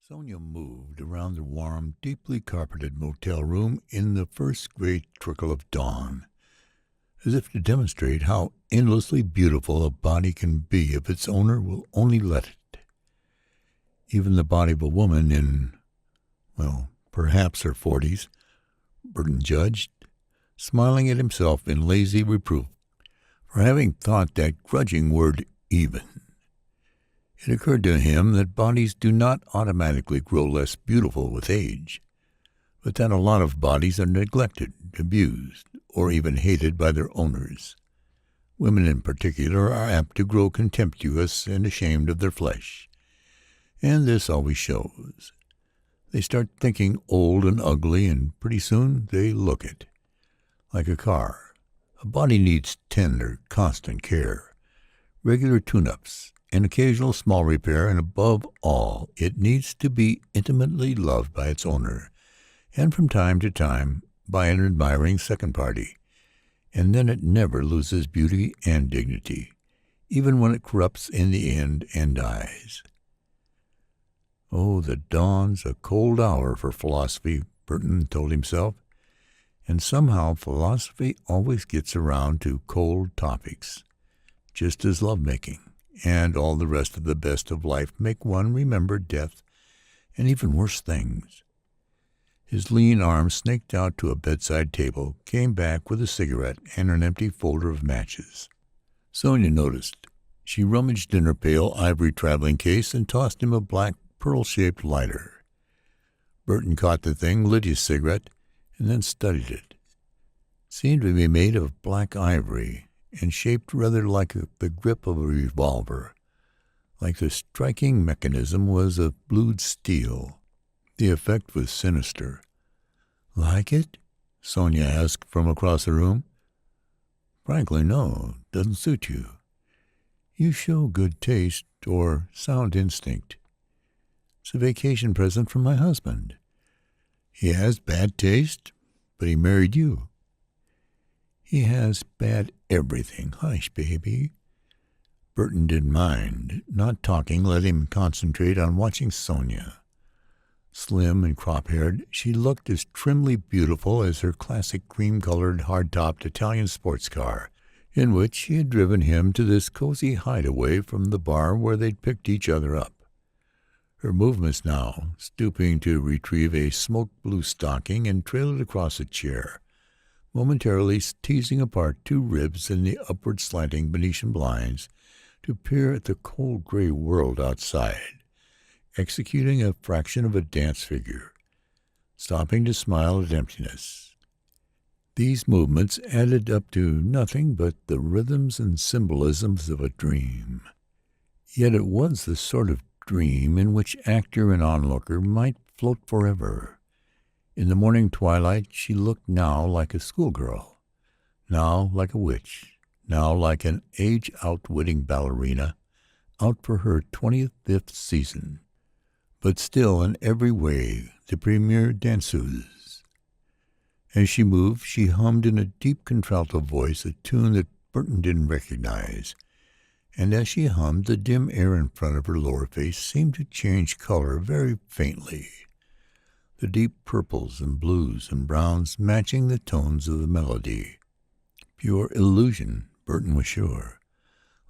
Sonia moved around the warm, deeply carpeted motel room in the first great trickle of dawn, as if to demonstrate how endlessly beautiful a body can be if its owner will only let it. Even the body of a woman in, well, perhaps her 40s, Burton judged, smiling at himself in lazy reproof for having thought that grudging word even. It occurred to him that bodies do not automatically grow less beautiful with age, but that a lot of bodies are neglected, abused, or even hated by their owners. Women in particular are apt to grow contemptuous and ashamed of their flesh, and this always shows. They start thinking old and ugly, and pretty soon they look it. Like a car, a body needs tender, constant care, regular tune-ups, an occasional small repair, and above all, it needs to be intimately loved by its owner, and from time to time by an admiring second party, and then it never loses beauty and dignity, even when it corrupts in the end and dies. Oh, the dawn's a cold hour for philosophy, Burton told himself, and somehow philosophy always gets around to cold topics, just as lovemaking and all the rest of the best of life make one remember death and even worse things. His lean arm snaked out to a bedside table, came back with a cigarette and an empty folder of matches. Sonia noticed. She rummaged in her pale ivory traveling case and tossed him a black pearl-shaped lighter. Burton caught the thing, lit his cigarette, and then studied it. It seemed to be made of black ivory, and shaped rather like the grip of a revolver, like the striking mechanism was of blued steel. The effect was sinister. "Like it?" Sonia asked from across the room. "Frankly, no. Doesn't suit you. You show good taste, or sound instinct. It's a vacation present from my husband. He has bad taste, but he married you." "He has bad everything. Hush, baby." Burton didn't mind. Not talking let him concentrate on watching Sonia. Slim and crop-haired, she looked as trimly beautiful as her classic cream-colored, hard-topped Italian sports car, in which she had driven him to this cozy hideaway from the bar where they'd picked each other up. Her movements now, stooping to retrieve a smoke-blue stocking and trail it across a chair, momentarily teasing apart two ribs in the upward-slanting Venetian blinds to peer at the cold gray world outside, executing a fraction of a dance figure, stopping to smile at emptiness. These movements added up to nothing but the rhythms and symbolisms of a dream. Yet it was the sort of dream in which actor and onlooker might float forever. In the morning twilight she looked now like a schoolgirl, now like a witch, now like an age-outwitting ballerina, out for her 25th season, but still in every way the premier danseuse. As she moved, she hummed in a deep contralto voice a tune that Burton didn't recognize, and as she hummed, the dim air in front of her lower face seemed to change color very faintly, the deep purples and blues and browns matching the tones of the melody. Pure illusion, Burton was sure,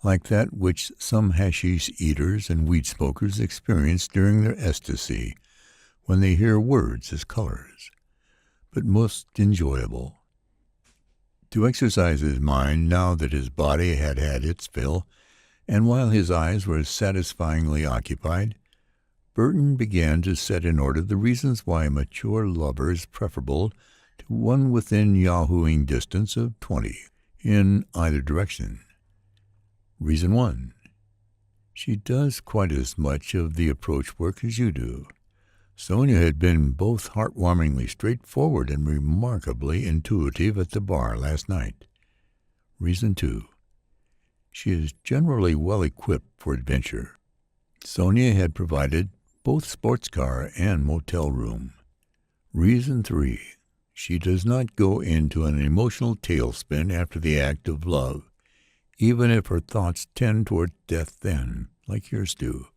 like that which some hashish eaters and weed smokers experience during their ecstasy when they hear words as colors, but most enjoyable. To exercise his mind now that his body had had its fill, and while his eyes were satisfyingly occupied, Burton began to set in order the reasons why a mature lover is preferable to one within yahooing distance of 20 in either direction. Reason 1. She does quite as much of the approach work as you do. Sonia had been both heartwarmingly straightforward and remarkably intuitive at the bar last night. Reason 2. She is generally well equipped for adventure. Sonia had provided both sports car and motel room. Reason 3. She does not go into an emotional tailspin after the act of love, even if her thoughts tend toward death then, like yours do.